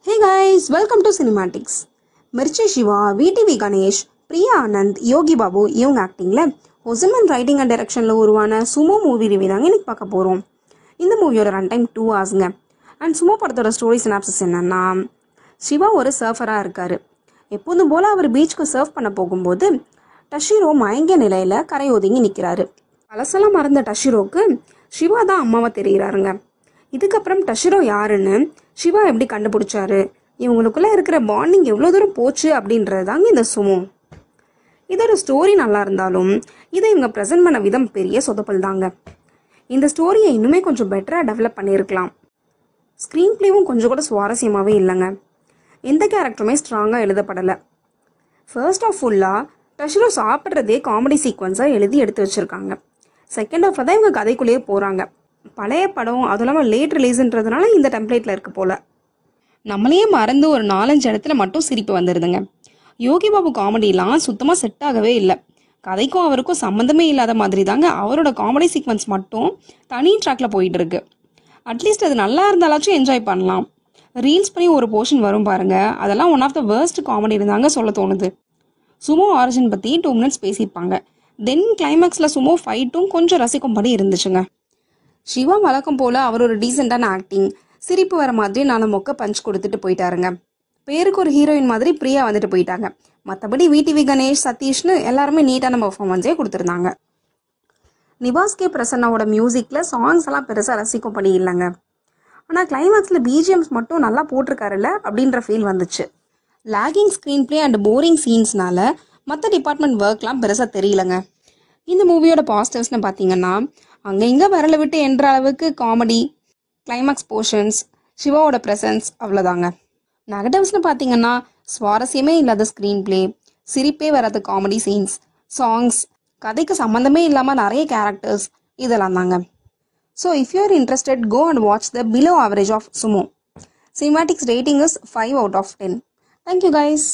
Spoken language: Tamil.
Hey guys, welcome to Cinematics. Mirchi Siva, VTV Ganesh, Priya Anand, Yogi Babu இவங்க ஆக்டிங்கில் ஒசமன் ரைட்டிங் அண்ட் டைரக்ஷனில் உருவான சுமோ மூவி ரிவ்யூ தாங்க இன்னைக்கு பார்க்க போகிறோம். இந்த மூவியோட run time 2 hours. And Sumo படத்தோட ஸ்டோரி சினாப்சிஸ் என்னன்னா, சிவா ஒரு சர்ஃபராக இருக்கார். எப்போதும் போல் அவர் பீச்சுக்கு சர்ஃப் பண்ண போகும்போது டஷிரோ மயங்கிய நிலையில் கரை ஒதுங்கி நிற்கிறாரு. பழசெல்லாம் மறந்த டஷிரோக்கு சிவா தான் அம்மாவை தெரிகிறாருங்க. இதுக்கப்புறம் டஷிரோ யாருன்னு சிவா எப்படி கண்டுபிடிச்சாரு, இவங்களுக்குள்ள இருக்கிற பாண்டிங் எவ்வளோ தூரம் போச்சு அப்படின்றது தாங்க இந்த சுமோ. இதோட ஸ்டோரி நல்லா இருந்தாலும் இதை இவங்க ப்ரெசென்ட் பண்ண விதம் பெரிய சொதப்பல் தாங்க. இந்த ஸ்டோரியை இன்னுமே கொஞ்சம் பெட்டராக டெவலப் பண்ணியிருக்கலாம். ஸ்க்ரீன் பிளேவும் கொஞ்சம் கூட சுவாரஸ்யமாகவே இல்லைங்க. எந்த கேரக்டருமே ஸ்ட்ராங்காக எழுதப்படலை. ஃபர்ஸ்ட் ஆஃப் ஃபுல்லாக டஷிரோ சாப்பிட்றதே காமெடி சீக்வன்ஸாக எழுதி எடுத்து வச்சுருக்காங்க. செகண்ட் ஆஃபில் தான் இவங்க கதைக்குள்ளேயே போகிறாங்க. பழைய படம் அதுவும் இல்லாமல் லேட் ரிலீஸுன்றதுனால இந்த டெம்ப்ளேட்டில் இருக்க போல். நம்மளையே மறந்து ஒரு 4-5 இடத்துல மட்டும் சிரிப்பு வந்துடுதுங்க. யோகி பாபு காமெடிலாம் சுத்தமாக செட் ஆகவே இல்லை. கதைக்கும் அவருக்கும் சம்மந்தமே இல்லாத மாதிரி தாங்க அவரோட காமெடி சீக்வன்ஸ் மட்டும் தனி ட்ராக்ல போயிட்டு இருக்கு. அட்லீஸ்ட் அது நல்லா இருந்தாலாச்சும் என்ஜாய் பண்ணலாம். ரீல்ஸ் பண்ணி ஒரு போர்ஷன் வரும் பாருங்க, அதெல்லாம் one of the worst comedy இருந்தாங்க சொல்ல தோணுது. சுமோ ஆரிஜின் பற்றி 2 minutes பேசியிருப்பாங்க. தென் கிளைமேக்ஸில் சுமோ ஃபைட்டும் கொஞ்சம் ரசிக்கும்படி இருந்துச்சுங்க. சிவா வழக்கம் போல் அவர் ஒரு டீசெண்டான ஆக்டிங், சிரிப்பு வர மாதிரி 4 மொக்க பஞ்ச் கொடுத்துட்டு போயிட்டாருங்க. பேருக்கு ஒரு ஹீரோயின் மாதிரி பிரியா வந்துட்டு போயிட்டாங்க. மற்றபடி VTV கணேஷ், சதீஷ்னு எல்லாருமே நீட்டான பர்ஃபார்மன்ஸே கொடுத்துருந்தாங்க. நிவாஸ் கே பிரசன்னாவோட மியூசிக்கில் சாங்ஸ் எல்லாம் பெருசாக ரசிக்கும்படி இல்லைங்க. ஆனால் கிளைமேக்ஸில் BGMs மட்டும் நல்லா போட்டிருக்காருல்ல அப்படின்ற ஃபீல் வந்துச்சு. Lagging screenplay and boring சீன்ஸ்னால மற்ற டிபார்ட்மெண்ட் ஒர்க்லாம் பெருசாக தெரியலங்க. இந்த மூவியோட பாசிட்டிவ்ஸ்னு பார்த்தீங்கன்னா, அங்கே இங்கே விரலை விட்டு என்ற அளவுக்கு காமெடி, கிளைமேக்ஸ் போர்ஷன்ஸ், சிவாவோட ப்ரெசன்ஸ், அவ்வளோதாங்க. நெகட்டிவ்ஸ்னு பார்த்தீங்கன்னா, சுவாரஸ்யமே இல்லாத ஸ்க்ரீன் பிளே, சிரிப்பே வராத காமெடி சீன்ஸ், சாங்ஸ், கதைக்கு சம்மந்தமே இல்லாமல் நிறைய கேரக்டர்ஸ், இதெல்லாம் தாங்க. So if you are interested, go and watch the below average of Sumo. Cinematics rating is 5 out of 10. Thank you guys.